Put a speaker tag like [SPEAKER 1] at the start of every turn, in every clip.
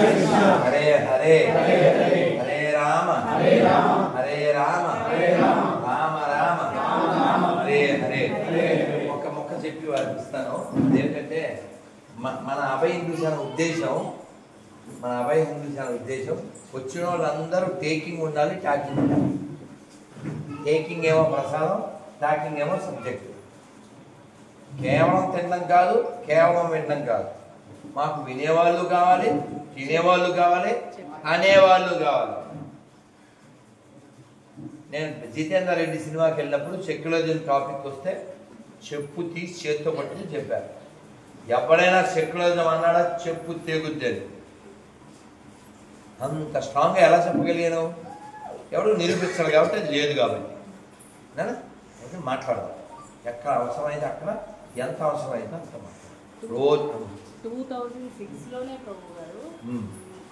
[SPEAKER 1] హరే హరే హరే రామ హరే రామ రామ రామ హరే హరే. ఒక మొక్క చెప్పి వారిస్తాను. అదేంటంటే మన అభయ హిందూశాల ఉద్దేశం వచ్చిన వాళ్ళందరూ టేకింగ్ ఉండాలి, టాకింగ్ ఉండాలి. టేకింగ్ ఏమో ప్రసాదం, టాకింగ్ ఏమో సబ్జెక్ట్. కేవలం తినడం కాదు, కేవలం వినడం కాదు. మాకు వినేవాళ్ళు కావాలి, తినేవాళ్ళు కావాలి, అనేవాళ్ళు కావాలి. నేను జితేందర్ రెడ్డి సినిమాకి వెళ్ళినప్పుడు సెక్యులరిజం టాపిక్ వస్తే చెప్పు తీసి చేత్తో పట్టుకుని చెప్పారు. ఎవడైనా సెక్యులరిజం అన్నాడా చెప్పు తెగుద్దని. అంత స్ట్రాంగ్గా ఎలా చెప్పగలిగాను? ఎవడు నిరూపించాలి కాబట్టి అది లేదు కాబట్టి అయితే మాట్లాడదాం. ఎక్కడ అవసరమైతే అక్కడ, ఎంత అవసరమైతే అంత మాట్లాడాలి. రోజు
[SPEAKER 2] 2006లోనే ప్రభు గారు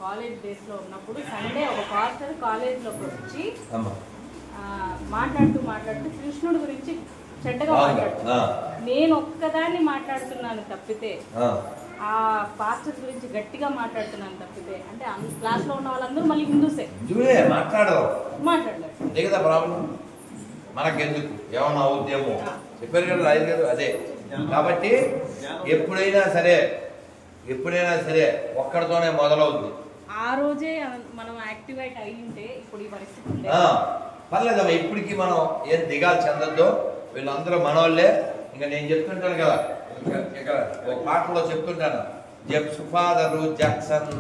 [SPEAKER 2] కాలేజ్ డేస్లో ఉన్నప్పుడు సండే ఒక పాస్టర్ కాలేజ్లోకి వచ్చి మాట్లాడుతూ కృష్ణుడి గురించి చెడ్డగా మాట్లాడుతున్నా. నేను ఒక్కదాన్ని మాట్లాడుతున్నాను తప్పితే, ఆ పాస్టర్ గురించి గట్టిగా మాట్లాడుతున్నాను తప్పితే, అంటే క్లాస్ లో ఉన్న వాళ్ళందరూ మళ్ళీ హిందూసే మాట్లాడలేదు.
[SPEAKER 1] అదే కదా ప్రాబ్లం. మనకెందుకు ఏమన్నా ఉద్యమం చెప్పారు కదా రాజు గారు. అదే కాబట్టి ఎప్పుడైనా సరే ఒక్కడితోనే మొదలవుతుంది.
[SPEAKER 2] ఆ రోజే మనం యాక్టివేట్ అయ్యింటే ఇప్పుడు ఈ పరిస్థితి
[SPEAKER 1] పర్లేదమ్మా. ఇప్పటికీ మనం ఏం దిగాలు చెందొద్దు. వీళ్ళందరూ మనోళ్ళే. ఇంకా నేను చెప్తుంటాను కదా, ఇక్కడ ఒక పాటలో చెప్తుంటాను. Father Jackson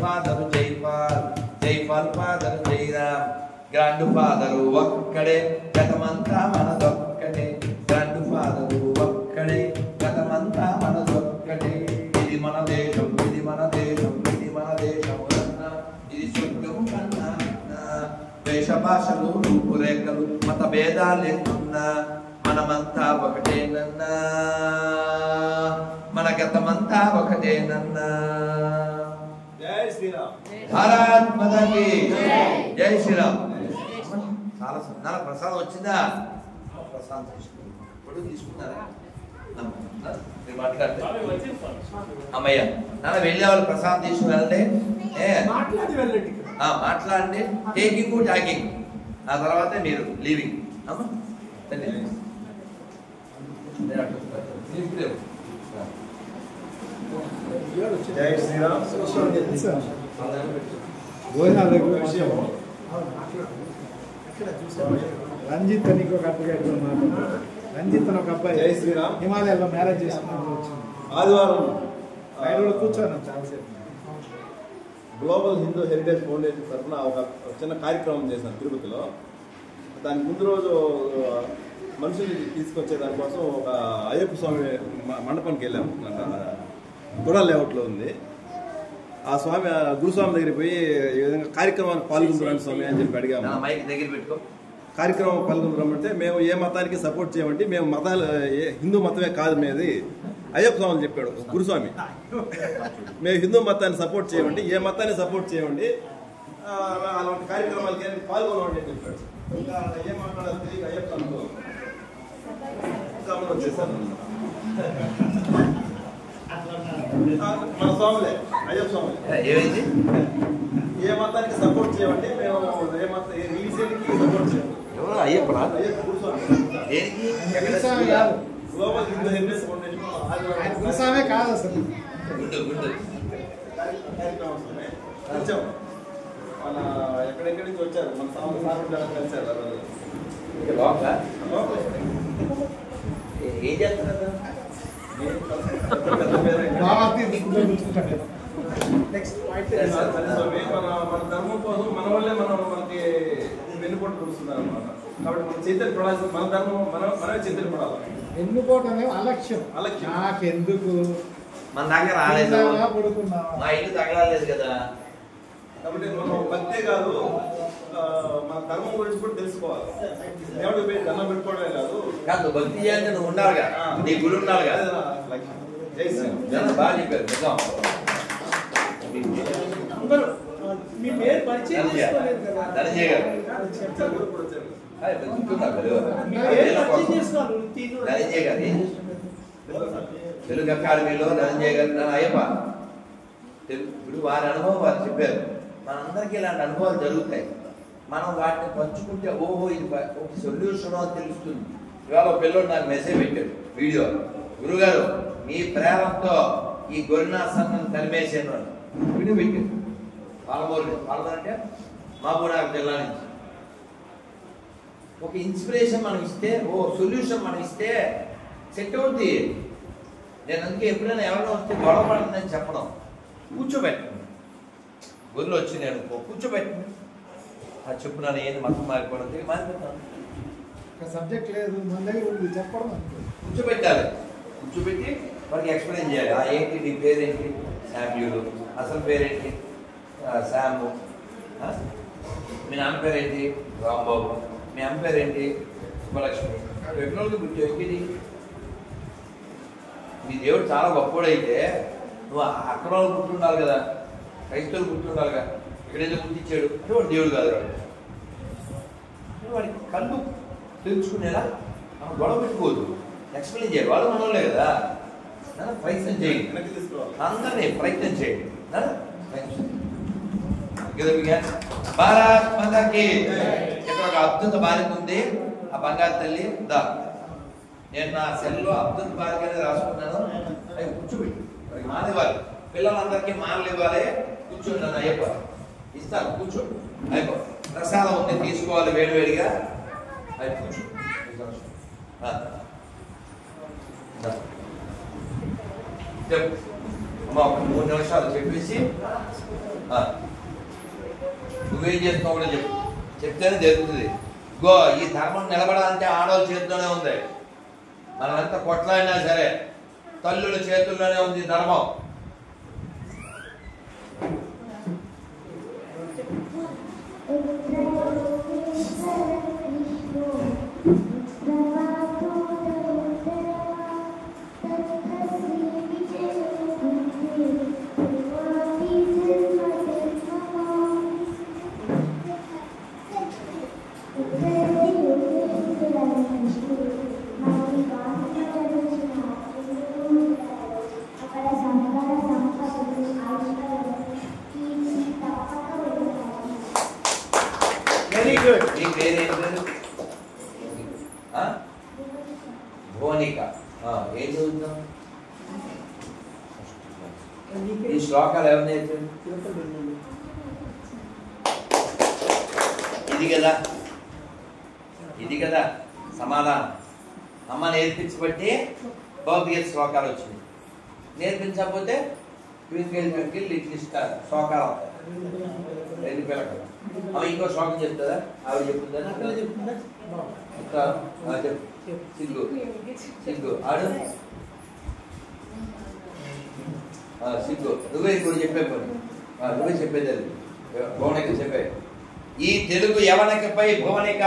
[SPEAKER 1] father Jaipal father Jairam, grand father ఒక్కడే, గతమంతా మనదొక్కడే. గ్రాండ్ ఫాదరు ఒక్కడే, గతమంతా మనదొక్కడే. ఇది మన దేశం, ఇది మన దేశం, ఇది మన దేశం అన్నా, ఇది స్వర్గం కన్నా. వేష భాషలు, రూపురేఖలు, మత భేదాలు ఎన్నున్నా మనమంతా ఒకటేనన్నా, మన గతమంతా ఒకటేనన్నా. జై శ్రీరామ్. భారత్ మాతాకి జై శ్రీరామ్. చాలా ప్రసాదం వచ్చిందా? ప్రసాదం ఇప్పుడు తీసుకున్నారా? మీరు మాట్లాడితే అమ్మయ్య నాన్న వెళ్ళే వాళ్ళు ప్రసాదం తీసుకుని వెళ్ళండి. మాట్లాడండి. టేకింగ్ టాకింగ్, ఆ తర్వాత మీరు లీవింగ్. అమ్మా
[SPEAKER 3] జై శ్రీరామ్.
[SPEAKER 4] రంజిత్ అని ఒక అబ్బాయి, రంజిత్ అని ఒక అబ్బాయి
[SPEAKER 3] జై శ్రీరామ్
[SPEAKER 4] హిమాలయాల్లో మ్యారేజ్ చేసుకున్నాడు.
[SPEAKER 3] ఆదివారం
[SPEAKER 4] కూర్చోను చాలాసేపు.
[SPEAKER 3] గ్లోబల్ హిందూ హెరిటేజ్ ఫౌండేషన్ తరఫున ఒక చిన్న కార్యక్రమం చేశాను తిరుపతిలో. దానికి ముందు రోజు మనుషులు తీసుకొచ్చే దానికోసం ఒక అయ్యప్ప స్వామి మండపానికి వెళ్ళాము. గుడాల లేఅవుట్లో ఉంది. ఆ స్వామి గురుస్వామి దగ్గరికి పోయి ఈ విధంగా కార్యక్రమానికి పాల్గొంటున్నాను స్వామి అని చెప్పి అడిగాము. కార్యక్రమం పాల్గొంటున్నామంటే మేము ఏ మతానికి సపోర్ట్ చేయమంటే మేము మతాలు హిందూ మతమే కాదు మీది అయ్యప్ప స్వామి చెప్పాడు గురుస్వామి. మేము హిందూ మతాన్ని సపోర్ట్ చేయమండి, ఏ మతాన్ని సపోర్ట్ చేయమండి, అలాంటి కార్యక్రమాలకి పాల్గొనమండి అని చెప్పాడు. ఇంకా ఏం మాట్లాడాలి తెలియక అయ్యప్ప స్వామితో వచ్చేసాను. మన స్వాములే అయ్యప్ప స్వామి
[SPEAKER 1] ఏమైంది?
[SPEAKER 3] ఏ మతానికి సపోర్ట్ చేయమండి, మేము ఏ మత ఏ రిలీజియన్కి సపోర్ట్ చేయండి.
[SPEAKER 1] ఎవరు అయ్యప్ప?
[SPEAKER 3] గురుస్వామి. గ్లోబల్ హిందూ హెరిటేజ్ ఫౌండేషన్
[SPEAKER 4] గురుస్వామే కాదు అసలు.
[SPEAKER 3] వచ్చాం. మన ఎక్కడెక్కడి నుంచి వచ్చారు, మన సాగు కలిసారు.
[SPEAKER 1] ఏం చేస్తున్నారు?
[SPEAKER 3] మన ధర్మం కోసం మన వల్లే మనకి వెన్నుపోటు పొడుస్తున్నారు అనమాట. కాబట్టి మన చైతన్య పడాల్సి, మన ధర్మం మనమే చైతన్య పడాలి.
[SPEAKER 4] వెన్నుపోటు అలక్ష్యం. నాకెందుకు
[SPEAKER 1] మన దగ్గర రాలేదు, మా ఇల్లు తగలాలేదు కదా.
[SPEAKER 3] కాబట్టి మనం భక్తే కాదు, మన ధర్మం గురించి కూడా తెలుసుకోవాలి. దేవుడు దండం పెట్టుకోవడమే కాదు,
[SPEAKER 1] భక్తి చేయాలంటే నువ్వు ఉండాలిగా, నీ గుడి ఉండాలిగా.
[SPEAKER 3] జై శ్రీరామ్.
[SPEAKER 1] బాగా చెప్పారు.
[SPEAKER 5] మీ పేరు పరిచయం చేసుకోలేదు కదా.
[SPEAKER 1] ధనంజయ్ గారు ధనంజయ్ గారు తెలుగు అకాడమీలో ధనంజయ్ గారు. అయ్యప్ప ఇప్పుడు వారి అనుభవం వారు చెప్పారు. మనందరికీ ఇలాంటి అనుభవాలు జరుగుతాయి. మనం వాటిని పంచుకుంటే ఓహో ఇది ఒక సొల్యూషన్ అని తెలుస్తుంది. ఇవాళ పిల్లలు నాకు మెసేజ్ పెట్టాడు వీడియో, గురుగారు మీ ప్రేమతో ఈ గొరినాసనం తరిమేసాను వీడియో పెట్టాడు. పాలమూరు అంటే మహబూబ్నగర్ జిల్లా నుంచి. ఒక ఇన్స్పిరేషన్ మనం ఇస్తే, ఓ సొల్యూషన్ మనం ఇస్తే సెట్ అవుద్ది. నేను అందుకే ఎప్పుడైనా ఎవరైనా వస్తే గొడవ పడుతుందని చెప్పడం, కూర్చోబెట్టండి. గొర్రెలు వచ్చి నేను కూర్చోబెట్టండి, అది చెప్పున్నాను ఏంది మతం మారిపోవడం మారిపోతాను.
[SPEAKER 4] సబ్జెక్ట్ లేదు మన దగ్గర ఉంది చెప్పడం
[SPEAKER 1] కూర్చోబెట్టాలి. కూర్చోబెట్టి వాళ్ళకి ఎక్స్ప్లెయిన్ చేయాలి. ఏంటి నీ పేరేంటి? శామ్యూలు. అసలు పేరేంటి? శాము. మీ నాన్న పేరేంటి? రాంబాబు. మీ అమ్మ పేరేంటి? సుబ్బలక్ష్మి. ఎక్కడోళ్ళకి గుర్తు మీ దేవుడు చాలా గొప్పవాడైతే నువ్వు అక్కడ వాళ్ళు గుర్తుండాలి కదా, క్రైస్తవులు గుర్తుండాలి కదా. ఇక్కడేదో గుర్తించాడు అంటే వాడు దేవుడు కాదు. వాడికి కళ్ళు తెలుసుకునేలా మనం గొడవ పెట్టుకోవద్దు, ఎక్స్ప్లెయిన్ చేయాలి. వాళ్ళు మనోళ్ళే కదా, ప్రయత్నం చేయండి. అందరినీ ప్రయత్నం చేయండి. భారత్ మాతాకి. ఇక్కడ ఒక అద్భుత బాలిక ఉంది, ఆ బంగారు తల్లి దా. నేను నా సెల్లో అద్భుత బాలిక అనేది రాసుకున్నాను. అవి కూర్చోబెట్టి వారికి మానేవారు. పిల్లలందరికీ మానలు ఇవ్వాలి. కూర్చోండి నన్ను అయ్యప్ప ఇస్తాను, కూర్చోండి. అయిపో ప్రసాదం ఉంది తీసుకోవాలి వేడివేడిగా. అవి కూర్చో. చెప్పు అమ్మ, ఒక 3 నిమిషాలు చెప్పేసి నువ్వేం చేస్తున్నావు కూడా చెప్పు. చెప్తేనే జరుగుతుంది. గో ఈ ధర్మం నిలబడాలంటే ఆడవాళ్ళ చేతిలోనే ఉంది. మనం ఎంత కొట్లాడినా సరే తల్లుల చేతుల్లోనే ఉంది ధర్మం. భువనిక. ఏం చదువుతున్నాం? ఈ శ్లోకాలు ఎవరు నేర్పారు? ఇది కదా సమాధానం. అమ్మ నేర్పించబట్టి భౌతిక శ్లోకాలు వచ్చినాయి. నేర్పించకపోతే ట్వింకిల్ లిటిల్ స్టార్ శ్లోకాలు అవుతాయి. రెండు పిల్లలు అవి ఇంకో శ్లోకం చెప్తుందా? ఆవిడ చెప్తుందా? సిగ్గు సిగ్గు ఆడు సిగ్గు. నువ్వే ఇప్పుడు చెప్పే పని, నువ్వే చెప్పేది. భువనిక చెప్పే. ఈ తెలుగు యవనికపై భువనిక,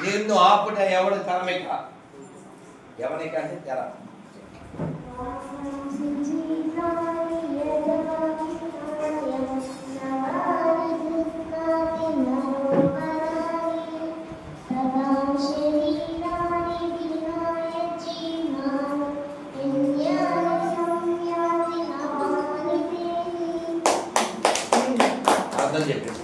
[SPEAKER 1] నిన్ను ఆపుట ఎవడు తరమిక. యవనిక అంటే తెర. అర్థం చెప్పండి.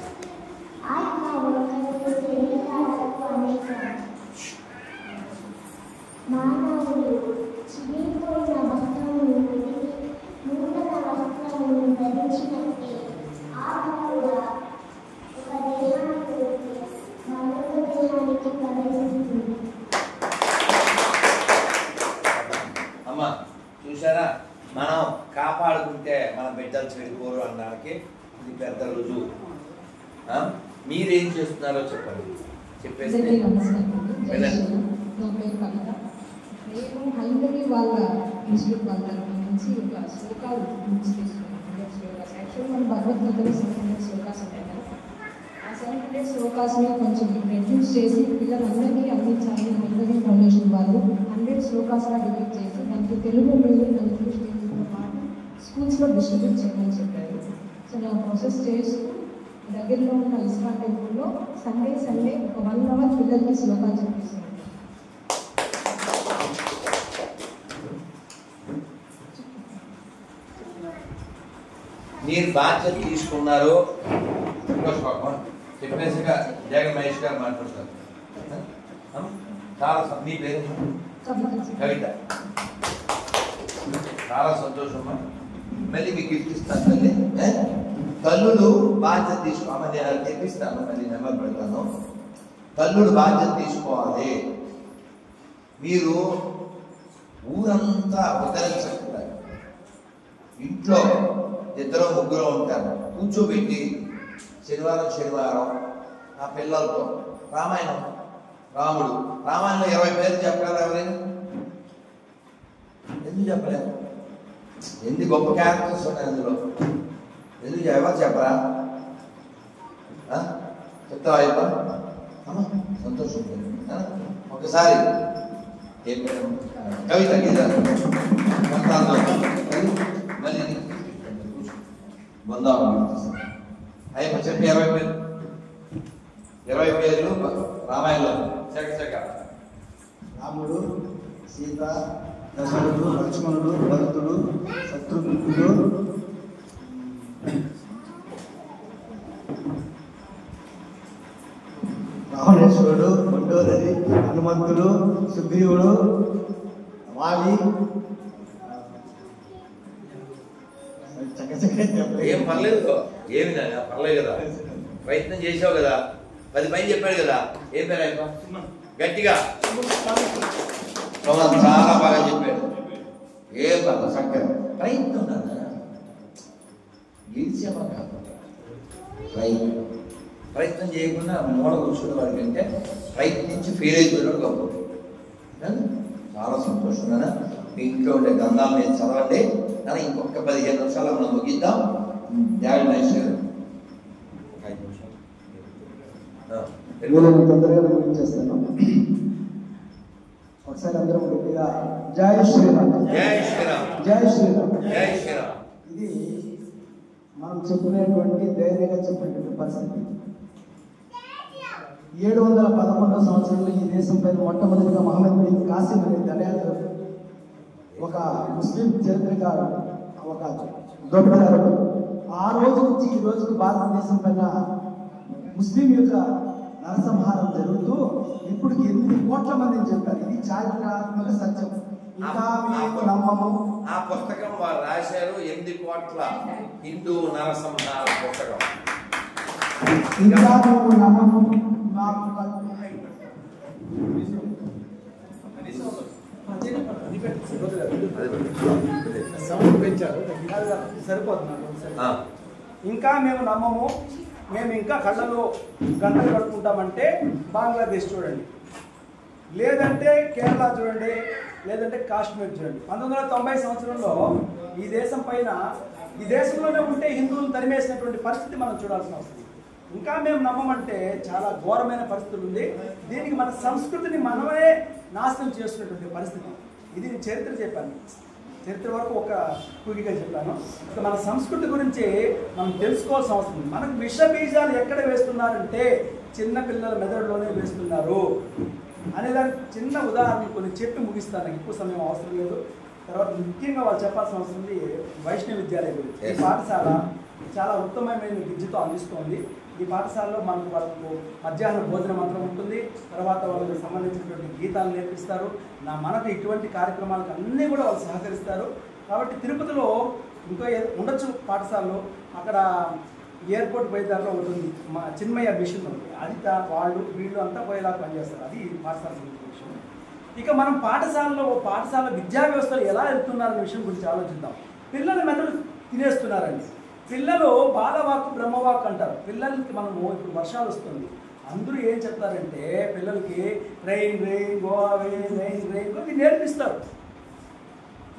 [SPEAKER 1] అమ్మా చూసారా, మనం కాపాడుకుంటే మన బిడ్డలు చెడిపోరు అనడానికి ఇది పెద్ద రుజువు. మీరేం చేస్తున్నారో చెప్పండి, చెప్పేసి
[SPEAKER 6] నేను హంగరీ వాళ్ళ ఇన్స్టిట్యూట్ వాళ్ళ నుంచి ఒక శ్లోకాలు యాక్చువల్లీ మన భగవద్గీతలో 700 శ్లోకాస్ ఉంటాయి కదా. ఆ 700 శ్లోకాస్ని కొంచెం రెడ్యూస్ చేసి పిల్లలందరికీ అందించాలి. హంగరీ ఫౌండేషన్ వాళ్ళు 100 శ్లోకాస్గా డివైడ్ చేసి దానికి తెలుగు మీడియం ఇంగ్లీష్ మీడియంతో పాటు స్కూల్స్లో డిస్ట్రిబ్యూట్ చేయమని చెప్పారు. సో నేను ప్రాసెస్ చేస్తూ దగ్గరలో ఉన్న ఇస్కాన్ టెంపుల్లో సండే ఒక 1 అవర్ పిల్లలకి శ్లోకాలు చెప్పిస్తున్నాను.
[SPEAKER 1] మీరు బాధ్యత తీసుకున్నారు. చెప్పేసిగా జగన్ మహేష్ గారు మాట్లాడతారు. చాలా మీ పేరు కవిత. చాలా సంతోషమ్మా. మళ్ళీ మీకు గిఫ్ట్ ఇస్తాను తల్లి. తల్లుడు బాధ్యత తీసుకోమని నేను తెప్పిస్తాను, మళ్ళీ నెంబర్ పెడతాను. తల్లుడు బాధ్యత తీసుకోవాలి. మీరు ఊరంతా ఉద్ధరించకుండా ఇంట్లో 2-3 ఉంటారు, కూర్చోబెట్టి శనివారం ఆ పిల్లలతో రామాయణం, రాముడు, రామాయణంలో 20 పేర్లు చెప్పగలరా ఎవరైనా? ఎందుకు చెప్పలేదు? ఎన్ని గొప్ప క్యారెక్టర్స్ ఉన్నాయి అందులో, ఎందుకు ఎవరు చెప్పరా? చెప్తావా? అయ్యప్ప సంతోషం. ఒకసారి ఏం పేరు? కవిత గీత మళ్ళీ బందాం అయ్యప్ప చెప్పి 20 పేర్లు రామాయణంలో చక్క.
[SPEAKER 7] రాముడు, సీత, దశరథుడు, లక్ష్మణుడు, భరతుడు, శత్రుఘ్నుడు, రావణేశ్వరుడు, మండోదరి, హనుమంతుడు, సుగ్రీవుడు, వాలి.
[SPEAKER 1] ఏం పర్లేదు, ఏమి పర్లేదు కదా, ప్రయత్నం చేసావు కదా, 10 పైన చెప్పాడు కదా. ఏం పేరు అయ్యప్ప? గట్టిగా చాలా బాగా చెప్పాడు. ఏం కాదు, చక్కగా ప్రయత్నం గెలిచేమా కాదు, ప్రయత్నం చేయకుండా మూల కూర్చున్న వాడి కంటే ప్రయత్నించి ఫెయిల్ అయిపోయినాడు గొప్ప. చాలా సంతోషంగా మీ ఇంట్లో ఉండే గ్రంథాలు నేను చదవండి. కానీ ఇంకొక 15 నిమిషాలు మనం ముగిద్దాం. డాడీ మహేష్ గారు 5 నిమిషాలు
[SPEAKER 7] తొందరగా ముగించేస్తాను. ఒకసారి అందరం గట్టిగా జై శ్రీరామ్,
[SPEAKER 1] జై శ్రీరామ్,
[SPEAKER 7] జై శ్రీరామ్,
[SPEAKER 1] జై శ్రీరామ్.
[SPEAKER 7] ఇది మనం చెప్పుకునేటువంటి ధైర్యంగా చెప్పేటువంటి పరిస్థితి. 711వ సంవత్సరంలో ఈ దేశం పైన మొట్టమొదటిగా మహమ్మద్ బిన్ కాసిం అనే దండయాత్ర, ఒక ముస్లిం చరిత్రకారు, ఒక దొడ్డగారు, ఆ రోజు నుంచి ఈ రోజుకు భారతదేశం పైన ముస్లిం యొక్క నరసంహారం జరుగుతూ ఇప్పుడు 8 కోట్ల మందిని చెప్పారు. ఇది చారిత్రాత్మక సత్యం. ఇంకా మేము నమ్మము.
[SPEAKER 1] ఆ పుస్తకం వారు రాశారు. 8 కోట్ల హిందూ నరసంహార పుస్తకం.
[SPEAKER 7] ఇంకా మేము నమ్మము.
[SPEAKER 5] సరిపోతున్నారు. ఇంకా మేము నమ్మము, మేము ఇంకా కళ్ళలో గంటలు కట్టుకుంటామంటే బంగ్లాదేశ్ చూడండి, లేదంటే కేరళ చూడండి, లేదంటే కాశ్మీర్ చూడండి. 1990 సంవత్సరంలో ఈ దేశం పైన, ఈ దేశంలోనే ఉంటే హిందువులు తరిమేసినటువంటి పరిస్థితి మనం చూడాల్సిన అవసరం. ఇంకా మేము నమ్మమంటే చాలా ఘోరమైన పరిస్థితి ఉంది. దీనికి మన సంస్కృతిని మనమే నాశనం చేస్తున్నటువంటి పరిస్థితి. ఇది చరిత్ర చెప్పాను, చరిత్ర వరకు ఒక కూగిగా చెప్పాను. మన సంస్కృతి గురించి మనం తెలుసుకోవాల్సిన అవసరం ఉంది. మనకు విష బీజాలు ఎక్కడ వేస్తున్నారంటే చిన్న పిల్లల మెదడులోనే వేస్తున్నారు అనేదానికి చిన్న ఉదాహరణ కొన్ని చెప్పి ముగిస్తాను, ఎక్కువ సమయం అవసరం లేదు. తర్వాత ముఖ్యంగా వాళ్ళు చెప్పాల్సిన అవసరం ఉంది వైష్ణవ విద్యాలయ గురించి. ఈ పాఠశాల చాలా ఉత్తమమైన విద్యతో అందిస్తోంది. ఈ పాఠశాలలో మనకు వాళ్ళకు మధ్యాహ్న భోజనం మంత్రం ఉంటుంది. తర్వాత వాళ్ళకి సంబంధించినటువంటి గీతాలు నేర్పిస్తారు. మనకు ఇటువంటి కార్యక్రమాలకు అన్నీ కూడా వాళ్ళు సహకరిస్తారు. కాబట్టి తిరుపతిలో ఇంకో ఉండొచ్చు పాఠశాలలో, అక్కడ ఎయిర్పోర్ట్ పోయేదారిలో ఉంటుంది మా చిన్మయ్య మిషన్ ఉంది. అది వాళ్ళు వీళ్ళు అంతా పోయేలా పనిచేస్తారు. అది పాఠశాల విషయం. ఇక మనం పాఠశాల విద్యా వ్యవస్థలు ఎలా వెళ్తున్నారనే విషయం గురించి ఆలోచిద్దాం. పిల్లల మెదడు తినేస్తున్నారండి. పిల్లలు బాలవాక్ బ్రహ్మవాక్ అంటారు. పిల్లలకి మనము ఇప్పుడు వర్షాలు వస్తుంది, అందరూ ఏం చెప్తారంటే పిల్లలకి rain rain Goa rain rain rain ఇవి నేర్పిస్తారు.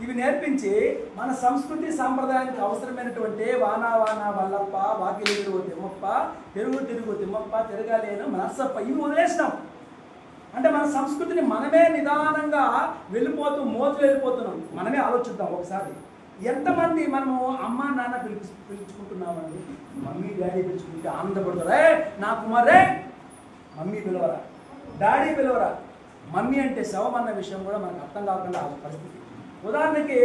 [SPEAKER 5] ఇవి నేర్పించి మన సంస్కృతి సాంప్రదాయానికి అవసరమైనటువంటి వానా వానా వల్లప్ప, వాకిలి తిరుగు తిమ్మప్ప, తిరుగు తిరుగు తిమ్మప్ప, తిరగాలేను నర్సప్ప ఇవి వదిలేసినాం. అంటే మన సంస్కృతిని మనమే నిదానంగా వెళ్ళిపోతున్నాం. మనమే ఆలోచిద్దాం ఒకసారి. ఎంతమంది మనము అమ్మ నాన్న పిలుచుకుంటున్నామండి. Mummy daddy పిలుచుకుంటే ఆనందపడతారు. నా కుమారే మమ్మీ పిలవరా, డాడీ పిలవరా. మమ్మీ అంటే శవం అన్న విషయం కూడా మనకు అర్థం కాకుండా ఆ పరిస్థితి. ఉదాహరణకి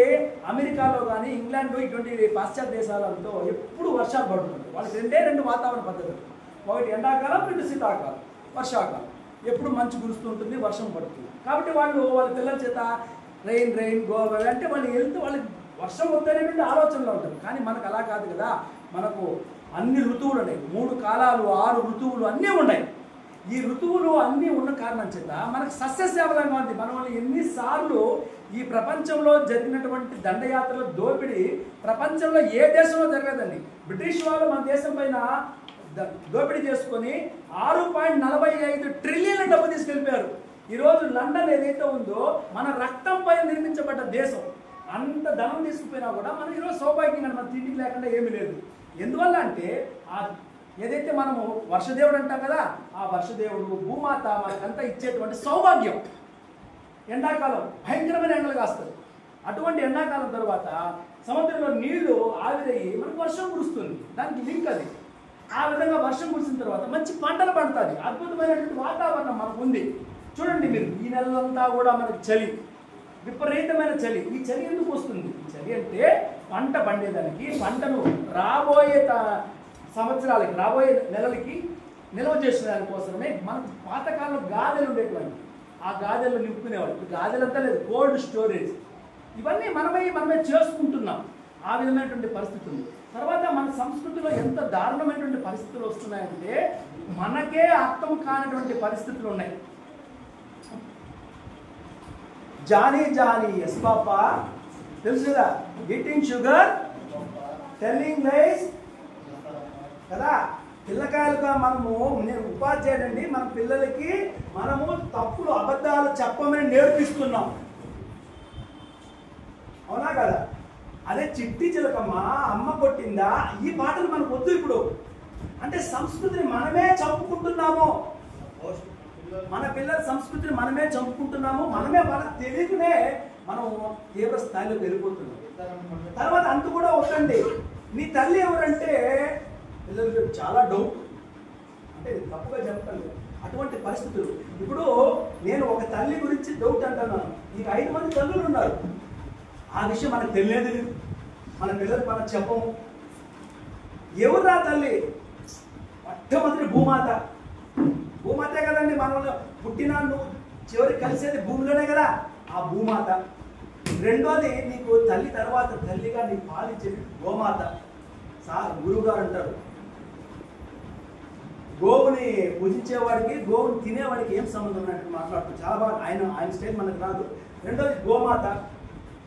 [SPEAKER 5] అమెరికాలో కానీ ఇంగ్లాండ్లో ఇటువంటి పాశ్చాత్య దేశాలతో ఎప్పుడు వర్షాలు పడుతుంటాయి. వాళ్ళకి రెండు వాతావరణ పద్ధతులు, ఒకటి ఎండాకాలం, రెండు శీతాకాలం, వర్షాకాలం. ఎప్పుడు మంచు కురుస్తుంటుంది, వర్షం పడుతుంది. కాబట్టి వాళ్ళ పిల్లల చేత రెయిన్ గో అంటే వాళ్ళు వెళ్తే వాళ్ళకి వర్షం వద్దనేటువంటి ఆలోచనలో ఉంటారు. కానీ మనకు అలా కాదు కదా, మనకు అన్ని ఋతువులు ఉన్నాయి, 3 కాలాలు 6 ఋతువులు అన్నీ ఉన్నాయి. ఈ ఋతువులు అన్నీ ఉన్న కారణం చేత మనకు సస్యశ్యామలంగా ఉంది. మన వాళ్ళు ఎన్నిసార్లు ఈ ప్రపంచంలో జరిగినటువంటి దండయాత్రల దోపిడీ ప్రపంచంలో ఏ దేశంలో జరగదండి. బ్రిటిష్ వాళ్ళు మన దేశం పైన దోపిడీ చేసుకొని 6.45 ట్రిలియన్ల డబ్బు తీసుకెళ్ళిపోయారు. ఈరోజు లండన్ ఏదైతే ఉందో మన రక్తం పైన నిర్మించబడ్డ దేశం. అంత ధనం తీసుకుపోయినా కూడా మనం ఈరోజు సౌభాగ్యంగా మన తిండికి లేకుండా ఏమీ లేదు. ఎందువల్ల అంటే ఏదైతే మనము వర్షదేవుడు అంటాం కదా, ఆ వర్షదేవుడు భూమాత మనకంతా ఇచ్చేటువంటి సౌభాగ్యం. ఎండాకాలం భయంకరమైన ఎండలు కాస్తుంది. అటువంటి ఎండాకాలం తర్వాత సముద్రంలో నీళ్లు ఆవిరయ్యి మనకు వర్షం కురుస్తుంది. దానికి లింక్ అది. ఆ విధంగా వర్షం కురిసిన తర్వాత మంచి పంటలు పండుతుంది. అద్భుతమైనటువంటి వాతావరణం మనకు ఉంది. చూడండి మీరు, ఈ నెలంతా కూడా మనకు చలి, విపరీతమైన చలి. ఈ చలి ఎందుకు వస్తుంది? ఈ చలి అంటే పంట పండేదానికి, పంటను రాబోయే సంవత్సరాలకి, రాబోయే నెలలకి నిల్వ చేసిన దానికోసమే మనకు పాతకాలంలో గాదెలు ఉండేటువంటి, ఆ గాదెలు నింపుకునేవాళ్ళు. ఇప్పుడు గాదెలంతా లేదు, కోల్డ్ స్టోరేజ్. ఇవన్నీ మనమే చేసుకుంటున్నాం. ఆ విధమైనటువంటి పరిస్థితి ఉంది. తర్వాత మన సంస్కృతిలో ఎంత దారుణమైనటువంటి పరిస్థితులు వస్తున్నాయంటే మనకే అర్థం కానటువంటి పరిస్థితులు ఉన్నాయి. జానీ ఎస్ పాపా తెలుసు కదా, ఈటింగ్ షుగర్, టెల్లింగ్ లైస్ కదా. పిల్లకాయలుగా నేను ఉపాధ్యాయుడండి, మన పిల్లలకి మనము తప్పుడు అబద్ధాలు చెప్పమని నేర్పిస్తున్నాం. అవునా కదా? అదే చిట్టి చిలకమ్మ, అమ్మ కొట్టిందా, ఈ పాటలు మనకు వద్దు ఇప్పుడు. అంటే సంస్కృతిని మనమే చంపుకుంటున్నాము. మన పిల్లల సంస్కృతిని మనమే చంపుకుంటున్నాము. మనమే వాళ్ళకి తెలియకనే మనం తీవ్ర స్థాయిలో వెళ్ళిపోతున్నాం. తర్వాత అంత కూడా వద్దండి, నీ తల్లి ఎవరంటే పిల్లలకి చాలా డౌట్. అంటే తప్పుగా చెప్తాను, అటువంటి పరిస్థితులు. ఇప్పుడు నేను ఒక తల్లి గురించి డౌట్ అంటున్నాను, నీకు 5 మంది తల్లులు ఉన్నారు. ఆ విషయం మనకు తెలియదు, మన పిల్లలకు మనం చెప్పము. ఎవరు ఆ తల్లి? మొట్టమొదటి భూమాతే కదండి. మనల్ని పుట్టినా నువ్వు చివరికి కలిసేది భూమిలోనే కదా, ఆ భూమాత. రెండోది నీకు తల్లి తర్వాత తల్లిగా నీకు పాలించేది గోమాత. గురువు గారు అంటారు, గోవుని పూజించేవాడికి గోవుని తినేవాడికి ఏం సంబంధం ఉన్నట్టు మాట్లాడుతారు. చాలా బాగా ఆయన స్టైల్ మనకు రాదు. రెండోది గోమాత.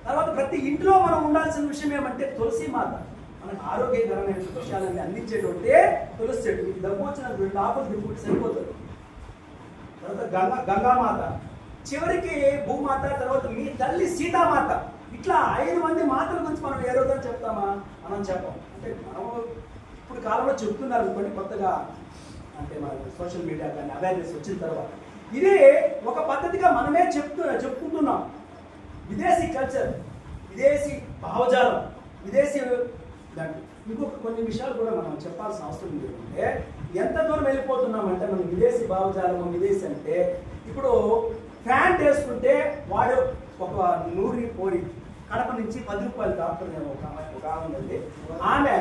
[SPEAKER 5] తర్వాత ప్రతి ఇంట్లో మనం ఉండాల్సిన విషయం ఏమంటే తులసి మాత. మనకు ఆరోగ్యకరమైన విషయాలన్నీ అందించేటువంటి తులసి చెట్టు. మీకు దగ్గు వచ్చిన 2 ఆకులు దింపుకుంటే సరిపోతుంది. తర్వాత గంగామాత, చివరికి భూమాత, తర్వాత మీ తల్లి సీతామాత. ఇట్లా 5 మంది మాతల గురించి మనం ఏ రోజు చెప్తామా? మనం చెప్పం. అంటే మనం ఇప్పుడు కాలంలో చెప్తున్నారు అనుకోండి, కొత్తగా అంటే మన సోషల్ మీడియా కానీ అవేర్నెస్ వచ్చిన తర్వాత ఇదే ఒక పద్ధతిగా మనమే చెప్పుకుంటున్నాం. విదేశీ కల్చర్, విదేశీ భావజాలం, విదేశీ ఇంకొక కొన్ని విషయాలు కూడా మనం చెప్పాల్సిన అవసరం ఏంటంటే ఎంత దూరం వెళ్ళిపోతున్నామంటే మనం విదేశీ భావజాలం, విదేశీ అంటే ఇప్పుడు ఫ్యాంట్ వేసుకుంటే వాడు ఒక నూరి పోరి కడప నుంచి 10 రూపాయలు కాపుతుంది. ఒక ఆమె ఆమె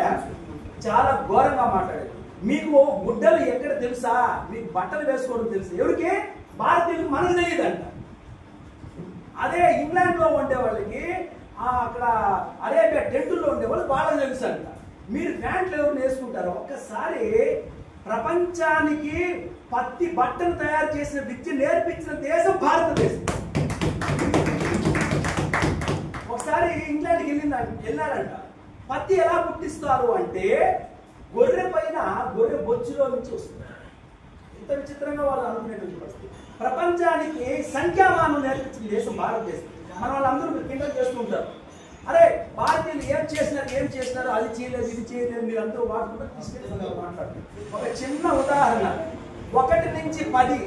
[SPEAKER 5] చాలా ఘోరంగా మాట్లాడేది. మీకు గుడ్డలు ఎక్కడ తెలుసా, మీకు బట్టలు వేసుకోవడం తెలుసు. ఎవరికి? భారతీయులకు, మనకు తెలియదంట. అదే ఇంగ్లాండ్లో ఉండే వాళ్ళకి, అక్కడ అరేబియా టెంటుల్లో ఉండేవాళ్ళు బాగా తెలుసు అంట. మీరు ప్యాంట్లు ఎవరు వేసుకుంటారో ఒక్కసారి ప్రపంచానికి పత్తి బట్టలు తయారు చేసిన విద్య నేర్పించిన దేశం భారతదేశం. ఒకసారి ఇంగ్లాండ్కి వెళ్ళారంట. పత్తి ఎలా పుట్టిస్తారు అంటే గొర్రె పైన గొర్రె బొచ్చులో నుంచి వస్తుంది. ఇంత విచిత్రంగా వాళ్ళు అనుకునేటువంటి పరిస్థితి. ప్రపంచానికి సంఖ్యామానం నేర్పించిన దేశం భారతదేశం. మన వాళ్ళందరూ కింద చేస్తూ ఉంటారు. అరే భారతీయులు ఏం చేసినారు, అది చేయలేదు, ఇది చేయలేదు, మీరు అందరూ వాడుకుంటూ తీసుకెళ్ళి మాట్లాడుతున్నారు. ఒక చిన్న ఉదాహరణ, 1 నుంచి 10,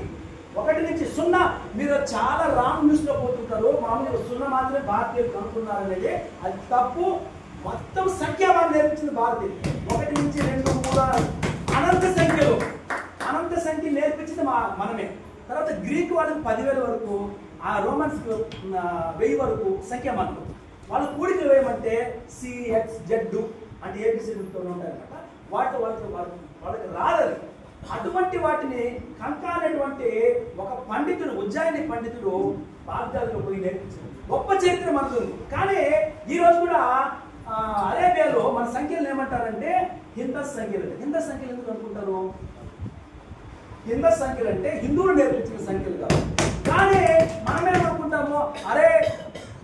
[SPEAKER 5] 1 నుంచి 0 మీరు చాలా రాంగ్ న్యూస్ లో పోతుంటారు. మామూలుగా 0 మాత్రమే భారతీయులు కనుక్కున్నారు అనేది అది తప్పు. మొత్తం సంఖ్యామానం నేర్పించింది భారతీయులు. 1 నుంచి 2, 3 అనంత సంఖ్య నేర్పించింది మనమే. తర్వాత గ్రీక్ వాళ్ళకి 10,000 వరకు, ఆ రోమన్స్ 1000 వరకు సంఖ్యామానం. వాళ్ళు కూడికలు వేయమంటే CXZ అంటే ABCతో ఉంటాయన్నమాట. వాళ్ళకి రాలేదు. అటువంటి వాటిని కంకానటువంటి ఒక పండితుడు, ఉజ్జాయిని పండితుడు బాగ్దాద్లో పోయి నేర్పించాడు. గొప్ప చరిత్ర మనకు ఉంది. కానీ ఈ రోజు కూడా అరేబియాలో మన సంఖ్యలు ఏమంటారంటే హిందస్ సంఖ్యలు. హిందస్ సంఖ్యలు ఎందుకు అనుకుంటారు? హిందస్ సంఖ్యలు అంటే హిందువులు నేర్పించిన సంఖ్యలు కాదు. కానీ మనమేమనుకుంటాము, అరే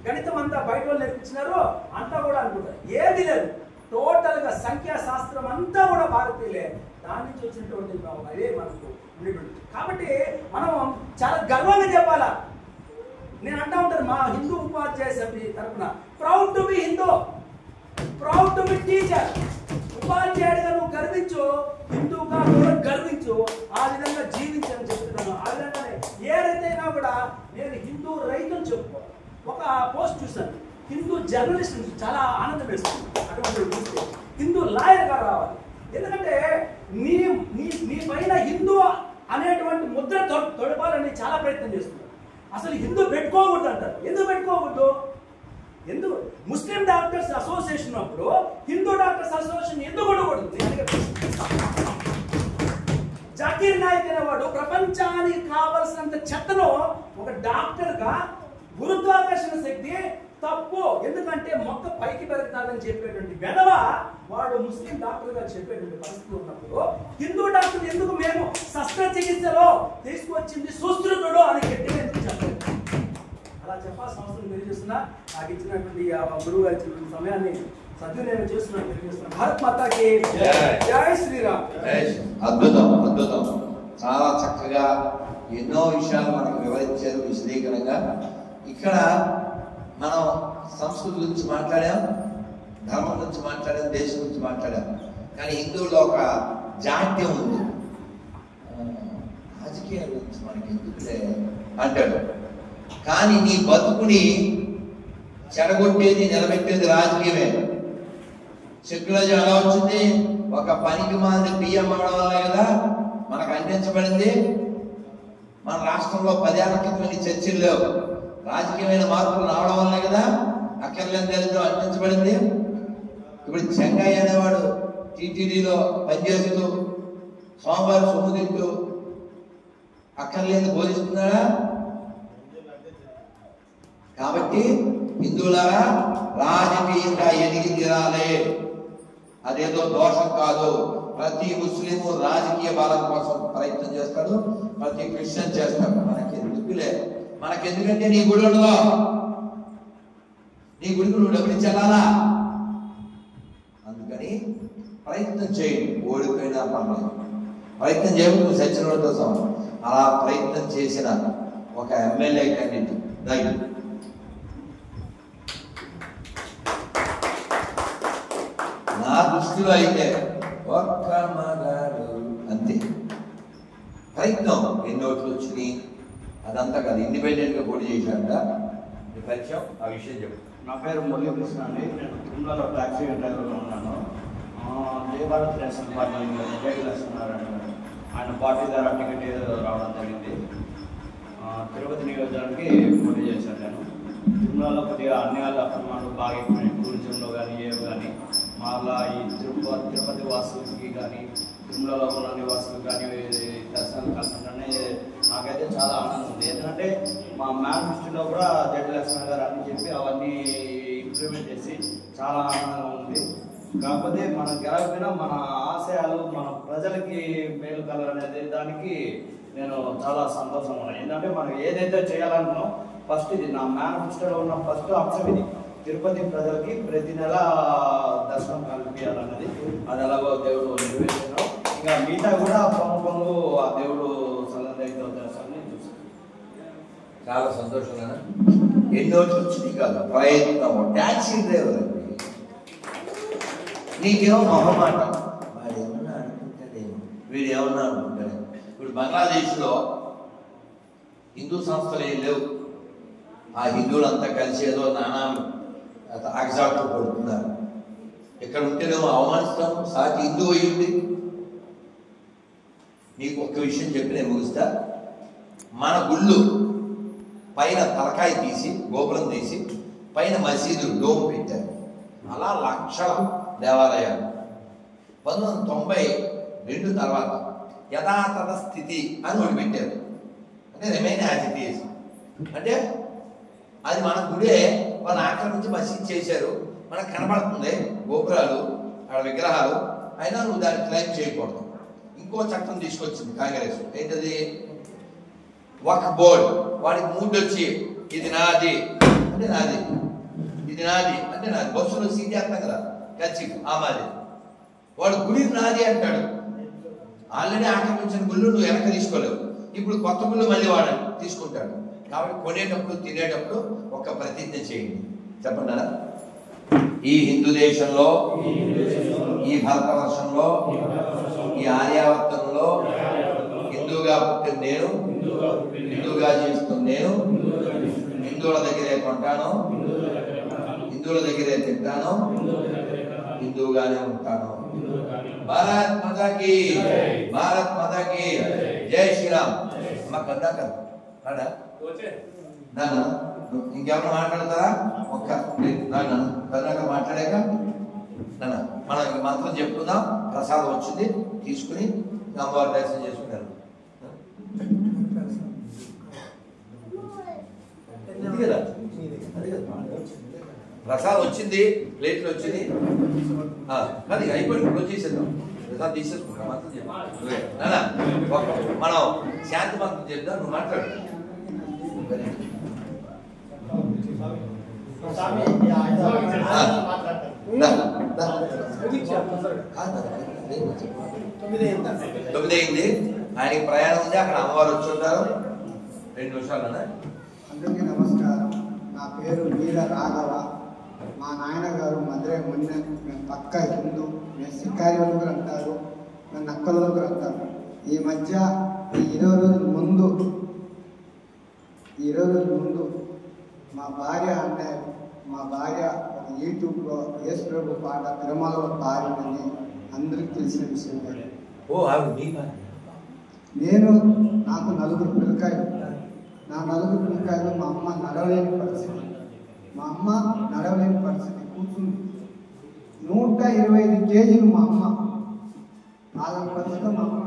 [SPEAKER 5] గణితం అంతా బయట వాళ్ళు నేర్పించినారు అంతా కూడా అనుకుంటారు. ఏది లేదు, టోటల్ గా సంఖ్యా శాస్త్రం అంతా కూడా భారతీయులే. దాని నుంచి వచ్చినటువంటి అదే మనకు ఉండేటువంటి. కాబట్టి మనం చాలా గర్వంగా చెప్పాలా. నేను అంటా ఉంటాను మా హిందూ ఉపాధ్యాయ సమితి తరఫున, proud to be Hindu, proud to be teacher. ఉపాధ్యాయుడిగా నువ్వు గర్వించు, హిందూగా కూడా గర్వించు, ఆ విధంగా జీవించని చెప్తున్నాను. ఆ విధంగానే ఏదైనా కూడా నేను హిందూ రైతుని చెప్పుకో. ఒక పోస్ట్ చూసాను, హిందూ జర్నలిస్ట్ నుంచి చాలా ఆనందం వేస్తుంది. అటువంటి హిందూ లాయర్గా రావాలి. ఎందుకంటే నీ పైన హిందూ అనేటువంటి ముద్ర తొడపాలని చాలా ప్రయత్నం చేస్తున్నారు. అసలు హిందూ పెట్టుకోకూడదు అంటారు. ఎందుకు పెట్టుకోకూడదు? ఎందుకు ముస్లిం డాక్టర్స్ అసోసియేషన్ అప్పుడు హిందూ డాక్టర్స్ అసోసియేషన్ ఎందుకు ఉండకూడదు? జాకీర్ నాయక్ అనేవాడు ప్రపంచానికి కావలసినంత చెత్తను ఒక డాక్టర్ గా గురుత్వాకర్షణ శక్తి తప్పు, ఎందుకంటే మొక్క పైకి పెరుగుతాదని చెప్పేటువంటి వెధవ వాడు ముస్లిం డాక్టర్ గా చెప్పేటువంటి పరిస్థితి ఉన్నప్పుడు హిందూ డాక్టర్ ఎందుకు మేము శస్త్రచికిత్సలో తీసుకొచ్చింది సుశ్రుతుడు అని గట్టిగా ఎందుకు చెప్పలేదు? అలా చెప్పాల్సిన అవసరం తెలియజేస్తున్నా. నాకు ఇచ్చినటువంటి గురువు గారి ఇచ్చినటువంటి సమయాన్ని సద్వినియోగం చేస్తున్నా తెలియజేస్తున్నా. భారత్ మాతాకి జై శ్రీరామ్.
[SPEAKER 1] అద్భుతం, అద్భుతం. చాలా చక్కగా ఎన్నో విషయాలు మనకు వివరించారు విశదీకరంగా. ఇక్కడ మనం సంస్కృతి గురించి మాట్లాడాం, ధర్మం గురించి మాట్లాడాం, దేశం గురించి మాట్లాడాం. కానీ హిందువులో ఒక జాడ్యం ఉంది. రాజకీయాల గురించి మనకి ఎందుకులే అంటాడు. కానీ నీ బతుకుని చెడగొట్టేది నిలబెట్టేది రాజకీయమే. సెక్యులరిజం ఎలా వచ్చింది? ఒక పనికి మాదిరి బియ్యం అవ్వడం వల్లే కదా మనకు అందించబడింది. మన రాష్ట్రంలో 10 ఏళ్ల క్రితం చర్చలు లేవు. రాజకీయమైన మార్పులు రావడం వల్లే కదా అక్కర్లేని దళితులు అందించబడింది. ఇప్పుడు చెంగయ్య అనేవాడు టీటీడీలో పనిచేస్తూ సోమవారం సొమ్ము తింటూ అక్కర్లేని బోధిస్తున్నాడా? కాబట్టి హిందువులారా రాజకీయంగా ఎదిగి తీరాలి. అదేదో దోషం కాదు. ప్రతి ముస్లిము రాజకీయ బలం కోసం ప్రయత్నం చేస్తాడు, ప్రతి క్రిస్టియన్ చేస్తాడు. మనకి ఎందుకులే, మనకెందుకంటే నీ గుడి ఉండదు, నీ గుడికి నువ్వు డబ్బులు ఇచ్చేలా. అందుకని ప్రయత్నం చేయండి. ఓడిపోయినా పర్లేదు, ప్రయత్నం చేయకుండా నువ్వు సచ్చినోడితో సమానం. అలా ప్రయత్నం చేసిన ఒక ఎమ్మెల్యే క్యాండిడేట్ ధైర్యం. నా దృష్టిలో అయితే ఒక్క మగాడు అంతే. ప్రయత్నం ఎన్ని ఓట్లు వచ్చినాయి అదంతా కాదు. ఇండిపెండెంట్ గా పోటీ చేశాడ నీ పరిచయం, ఆ విషయం చెప్పు.
[SPEAKER 8] నా పేరు మురళీకృష్ణ అండి. నేను తిరుమలలో టాక్సీ డ్రైవర్గా ఉన్నాను. జయభారత్ నేషనల్ పార్టీ జయలక్ష్మీనారాయణ ఆయన పార్టీ ద్వారా టికెట్ రావడం జరిగింది. తిరుపతి నియోజకవర్గానికి పోటీ చేశాను నేను. తిరుమలలో కొద్దిగా అన్యాయాలు అక్రమాలు బాగా ఎక్కువ టూరిజంలో కానీ ఏవి కానీ మళ్ళా ఈ తిరుపతి వాసులకి కానీ తిరుమలలో ఉన్న నివాసులకు కానీ దర్శనాలు కలుసుకుంటే నాకైతే చాలా ఆనందం ఉంది. ఎందుకంటే మా మేనిఫెస్టోలో కూడా జయలక్ష్మణ గారు అని చెప్పి అవన్నీ ఇంప్లిమెంట్ చేసి చాలా ఆనందంగా ఉంది. కాకపోతే మనం గెలకపోయినా మన ఆశయాలు మన ప్రజలకి మేలు కలగనేది దానికి నేను చాలా సంతోషంగా ఉన్నాను. ఏంటంటే మనం ఏదైతే చేయాలనుకున్నాం ఫస్ట్ ఇది నా మేనిఫెస్టోలో ఉన్న ఫస్ట్ అంశం ఇది. తిరుపతి ప్రజలకి ప్రతి నెల దర్శనం కల్పించాలన్నది. అది ఎలాగో దేవుడు నెరవేర్చారు. ఇంకా మిగతా కూడా పొంగు ఆ దేవుడు సలహా దర్శనాన్ని చూసాను.
[SPEAKER 1] చాలా సంతోషంగా. ఎన్నో వచ్చింది కాదు ప్రయత్నం. ట్యాక్సీ డ్రైవర్ అండి, నీకేమో మొహమాట. వాడు ఏమన్నా అనుకుంటాడేమో, వీడు ఏమన్నా అనుకుంటాడేమో. ఇప్పుడు బంగ్లాదేశ్లో హిందూ సంస్థలు ఏం లేవు. ఆ హిందువులంతా కలిసి ఏదో నానాలు ఆగజాట్లు పడుతున్నారు. ఇక్కడ ఉంటేనేమో అవమానిస్తాం. సాటి హిందువు అయ్యింది. నీకు ఒక్క విషయం చెప్పి నేను ముగిస్తా. మన గుళ్ళు పైన తలకాయ తీసి గోపురం తీసి పైన మసీదులు డోమ్ పెట్టారు. అలా లక్షల దేవాలయాలు. 1992 తర్వాత యథాతథ స్థితి అని ఒకటి పెట్టారు. అంటే రిమైన్ యాజ్ ఇట్ ఈజ్. అంటే అది మన గుడే వాళ్ళు ఆక్రమించి మసీద్ చేశారు. మనకు కనబడుతుంది గోపురాలు, అక్కడ విగ్రహాలు, అయినా నువ్వు దాన్ని క్లెయిమ్ చేయకూడదు. ఇంకో చట్టం తీసుకొచ్చింది కాంగ్రెస్. ఏంటది? వక్ఫ్ బోర్డ్. వాడికి మూడు వచ్చి ఇది నాది అంటే నాది, ఇది నాది అంటే నాది. బస్సులో సీట్ చేస్తాం కదా ఖర్చు ఆ మాది. వాడు గుడి నాది అంటాడు. ఆల్రెడీ ఆక్రమించిన గుళ్ళు నువ్వు వెనక తీసుకోలేవు. ఇప్పుడు కొత్త గుళ్ళు మళ్ళీ వాడు తీసుకుంటాడు. కాబట్టి కొనేటప్పుడు తినేటప్పుడు ఒక ప్రతిజ్ఞ చేయండి. చెప్పండి అలా. ఈ హిందూ దేశంలో, ఈ భారతవర్షంలో, ఈ ఆర్యావర్తంలో హిందూగా పుట్టిన నేను, హిందూగా జీవిస్తున్న నేను, హిందువుల దగ్గరే కొంటాను, హిందువుల దగ్గరే తింటాను, హిందువుగానే ఉంటాను. భారత్ మాతాకి, భారత్ మాతాకి జై శ్రీరామ్. అమ్మ కదా కదా నాన్న ఇంకెవరు మాట్లాడతారా? ఒక్క నాన్న కర్ణాటక మాట్లాడాక నాన్న మనం మంత్రం చెప్పుకుందాం. ప్రసాదం వచ్చింది తీసుకుని అమ్మవారి దర్శనం చేసుకున్నారు. ప్రసాదం వచ్చింది, ప్లేట్లు వచ్చింది. అది అయిపోయింది. ఇప్పుడు చేసేద్దాం. ప్రసాదం తీసేసుకుంటాం. మంత్రం చెప్తాం. మనం శాంతి మంత్రం చెప్దాం. నువ్వు మాట్లాడు. తొమ్మిదైంది. ఆయనకి ప్రయాణం ఉంది. అక్కడ అమ్మవారు వచ్చి ఉంటారు. 2 నిమిషాలు.
[SPEAKER 9] అందరికీ నమస్కారం. నా పేరు వీర రాఘవ. మా నాయనగారు మధురై మొన్న మేము పక్క హిందూ, మేము సిక్కారి వాళ్ళకు అంటారు, మేము నక్కల వాళ్ళకు అంటారు. ఈ మధ్య ఈ 20 రోజుల ముందు మా భార్య ఒక యూట్యూబ్లో యేసు ప్రభు పాట తిరుమలలో పాడిందని అందరికి తెలిసిన విషయం. నాకు 4 పిల్లకాయలు. నా 4 పిల్లకాయలు మా అమ్మ నడవలేని పరిస్థితి కూర్చుంది. 125 కేజీలు మా అమ్మ. వాళ్ళని పరిస్థితి మా అమ్మ.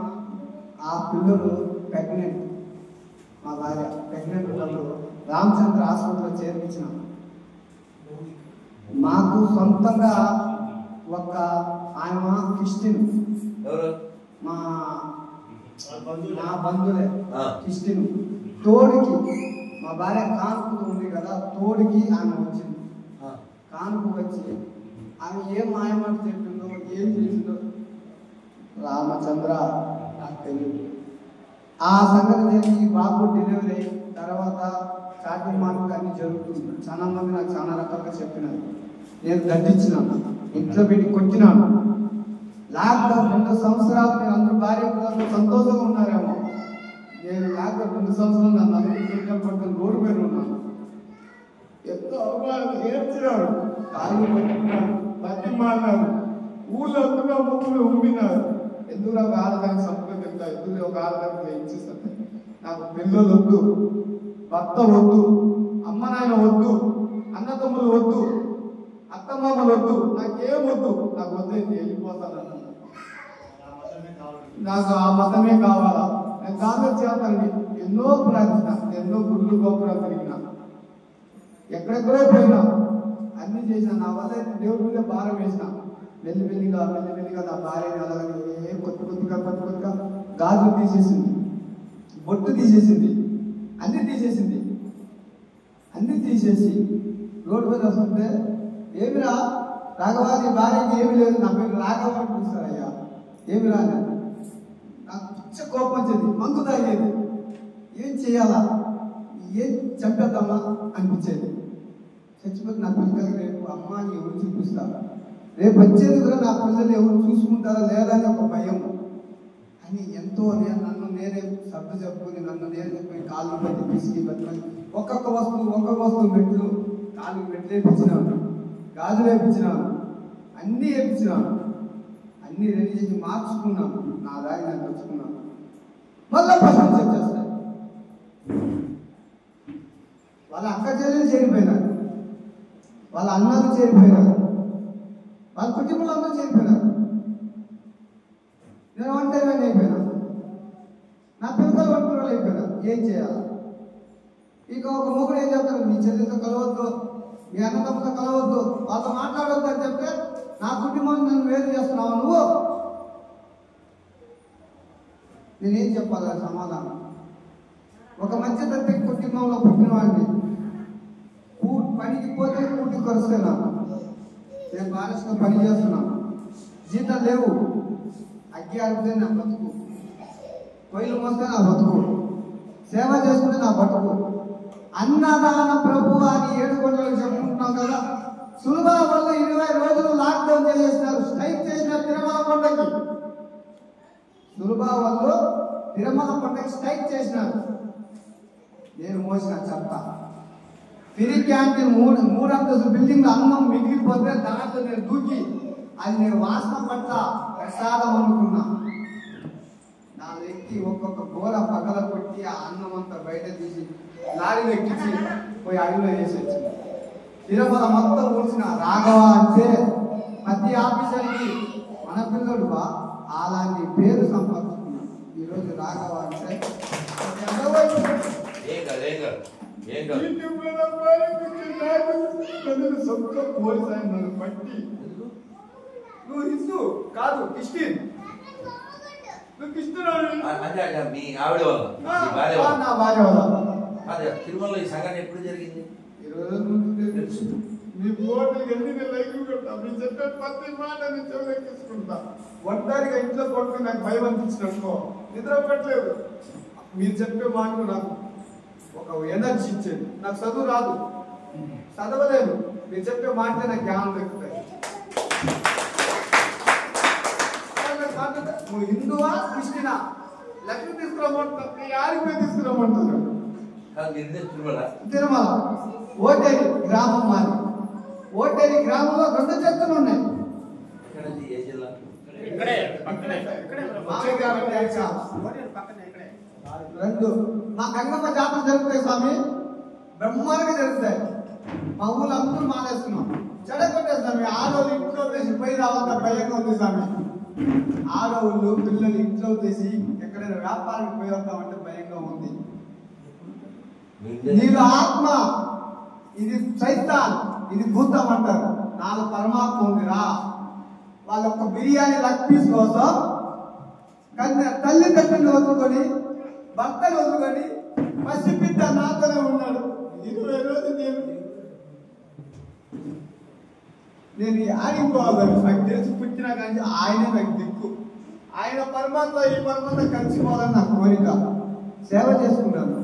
[SPEAKER 9] ఆ పిల్లలు ప్రెగ్నెంట్. మా భార్య ప్రెగ్నెంట్ ఉన్నప్పుడు రామచంద్ర హాస్పిటల్లో చేర్పించిన. మాకు సొంతంగా ఒక ఆయన క్రిస్టియన్, మా బంధువులే క్రిస్టియన్. తోడికి మా భార్య కానుక ఉంది కదా, తోడికి ఆమె వచ్చింది. కానుక వచ్చి ఆమె ఏం మాయమాట చెప్పిందో, ఏం చేసిందో రామచంద్ర నాకు తెలియదు. ఆ సంగతి తెలిసి బాబు డెలివరీ అయిన తర్వాత చాటింగ్ మార్పులు అన్నీ జరుగుతుంది. చాలా మంది నాకు చాలా రకాలుగా చెప్పినారు. నేను దండించినాను, ఇంట్లో పెట్టి కొట్టినాను. లాక్డౌన్ 2 సంవత్సరాలు మీరు అందరూ భార్య పిల్లలతో సంతోషంగా ఉన్నారేమో. నేను లాక్డౌన్ 2 సంవత్సరాలు నన్ను అందరూ సీట్లు పట్టుకుని రోడ్డు మీద ఉన్నాను. ఎంతో అవమానం ఏడ్చినాడు, కాళ్ళు పట్టుకున్నాడు, బతి మారినాడు, ఊళ్ళో వస్తున్నా ముక్కులు ఉమ్మినారు. ఎందుకు ఒక ఆడదానికి సంపద తింటా, ఎందుకు ఒక ఆడదానికి ఇచ్చేస్తాను. నాకు పిల్లలు వద్దు, భర్త వద్దు, అమ్మ నాయన వద్దు, అన్నతమ్ములు వద్దు, అత్తమామలు వద్దు, నాకేం వద్దు. నాకు వద్దు, వెళ్ళిపోతాను. నాకు ఆ మతమే కావాలా. నేను కాంగ్రెస్ చేస్తాను. ఎన్నో ప్రార్థన, ఎన్నో గుళ్ళు గోపురాలు తిరిగినా, ఎక్కడెక్కడో పోయినా, అన్ని చేసినా. నా వల్ల దేవుడి మీద భారం వేసిన. మెల్లిమెల్లిగా నా భార్యని అలాగే కొద్దిగా గాజులు తీసేసింది, బొట్టు తీసేసింది, అన్ని తీసేసి రోడ్డు మీద వస్తుంటే, ఏమిరా రాఘవ నీ భార్యకి ఏమి లేదు, నా పేరు రాఘవ అని పిలుస్తారయ్యా, ఏమి రాలేదు. నాకు పిచ్చ కోపం వచ్చేది, మందు తాగేది. ఏం చేయాలా, ఏం చంపేద్దామా అనిపించేది. చచ్చిపోతే నా పిల్లలకి రేపు అమ్మాని ఎవరు చూపిస్తారా, రేపు వచ్చేది కూడా నా పిల్లలు ఎవరు చూసుకుంటారా లేదా అని ఒక భయం అని ఎంతో నన్ను నేనే సర్దు చెప్పుకొని నన్ను నేను చెప్పుకొని కాళ్ళు పెట్టి పిసికి బతుకొని ఒక్కొక్క వస్తువు మెట్లు కాళ్ళు మెట్లు వేయించినాను, గాజులు వేయించినాను, అన్నీ వేయించినాను, అన్నీ రెడీ చేసి మార్చుకున్నాను. నా దారి నేను తెచ్చుకున్నాను. మళ్ళా ప్రశ్న చేస్తారు. వాళ్ళ అక్క చెల్లెలు చేరిపోయినారు. వాళ్ళ అన్నలు చేరిపోయినారు, వాళ్ళ కుటుంబంలో అందరూ చేరిపోయినారు. నేను ఒంటరిగానే అయిపోయినా, నా పిల్లలు ఒంటరిగా అయిపోయినా. ఏం చేయాలి? ఇక ఒక మొగుడు ఏం చెప్తాను, మీ చెల్లితో కలవద్దు, మీ అన్నదమ్ముతో కలవద్దు, వాళ్ళతో మాట్లాడవద్దు అని చెప్తే నా కుటుంబాన్ని నన్ను వేరు చేస్తున్నావు నువ్వు. నేనేం చెప్పాలి సమాధానం? ఒక మధ్యతరగతి కుటుంబంలో పుట్టిన వాడిని, పనికి పోతే కూటి కొరుస్తున్నాను, నేను బానిసగా పని చేస్తున్నాను, జీతం లేవు, అగ్గి ఆడితే నా బతుకు, పొయ్యిలు మోస్తే నా బతుకు, సేవ చేసుకుంటే నా బతుకు. అన్నదాన ప్రభు అని 7 కొండలు చెప్పుకుంటున్నాం కదా. సులభ వల్ల 20 రోజులు లాక్డౌన్ చేసేసినారు, స్ట్రైక్ చేసినారు తిరుమల కొండకి. సులభ వాళ్ళు తిరుమల కొండకి స్ట్రైక్ చేసినారు. నేను మోసిన చెత్త ఫ్రీ క్యాంటీన్ 3 అంతస్తు బిల్డింగ్ అన్నం మిగిలిపోతే దాంట్లో నేను దూకి అది నేను వాసన పట్ల ప్రసాదం అనుకున్నా. నా వ్యక్తి ఒక్కొక్క గోడ పగల కొట్టి ఆ అన్నం అంతా బయట తీసి లారీలో ఎక్కించి పోయి అడవిలో వేసి వచ్చింది. తిరుమల మొత్తం ఊడ్చిన రాఘవ అంటే ప్రతి ఆఫీసర్కి మన పిల్లడు అలాంటి పేరు సంపాదించుకున్నాడు. ఈరోజు రాఘవ అంటే నువ్వు హిందూ కాదు, క్రిస్టియన్.
[SPEAKER 1] మీ ఆవిడ వల్ల
[SPEAKER 9] నా భార్య వల్ల.
[SPEAKER 1] అదే తిరుమలలో ఈ సంఘటన ఎప్పుడు జరిగింది?
[SPEAKER 9] మీ బోర్డుకి ఎన్ని లైకులు కొట్టా, మీరు చెప్పే ప్రతి మాట నేను చెవులెక్కించుకుంటా. ఒంటరిగా ఇంట్లో కొట్టుకుని నాకు భయం అనిపించినట్టుకో, నిద్ర పట్టలేదు. మీరు చెప్పే మాటలు నాకు ఒక ఎనర్జీ ఇచ్చేది. నాకు చదువు రాదు, చదవలేదు, మీరు చెప్పే మాటలే నాకు జ్ఞానం దక్కుతాయి. నువ్వు హిందువా క్రిస్టియనా లెక్క తీసుకురామంటారు, యారికి తీసుకురామంటారు? తిరుమల ఓటేరి గ్రామం మాది. ఓటేరి గ్రామంలో 2 చర్చలు ఉన్నాయి. రెండు మా గంగమ్మ జాతర జరుగుతాయి స్వామి, బ్రహ్మాండంగా జరుగుతాయి. మా ఊళ్ళో అందరూ మానేస్తున్నాం, చెడగొట్టేస్తామి. ఆడవాళ్ళు ఇంట్లో వేసి పోయి రావాలంటే భయంగా ఉంది స్వామి. ఆడవాళ్ళు పిల్లలు ఇంట్లో తీసి ఎక్కడైనా వ్యాపారానికి పోయి వద్దామంటే భయంగా ఉంది. నీకు ఆత్మ, ఇది సైతాన్, ఇది భూతం అంటారు. నాలో పరమాత్మ ఉందిరా. వాళ్ళ ఒక బిర్యానీ లెగ్ పీస్ కోసం తల్లిదండ్రులు వదులుకొని, భర్తను వదులుకొని పసిబిడ్డ నాతోనే ఉన్నాడు. 20 రోజులు నేను ఆడిపోవాలి. నాకు తెలిసి పుట్టినా కానీ ఆయనే నాకు దిక్కు. ఆయన పరమాత్మ ఈ పరమాత్మ కలిసిపోవాలని నా కోరిక. సేవ చేసుకున్నాను.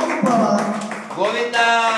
[SPEAKER 9] ఆడిపోవాలి.
[SPEAKER 1] గోవిందా.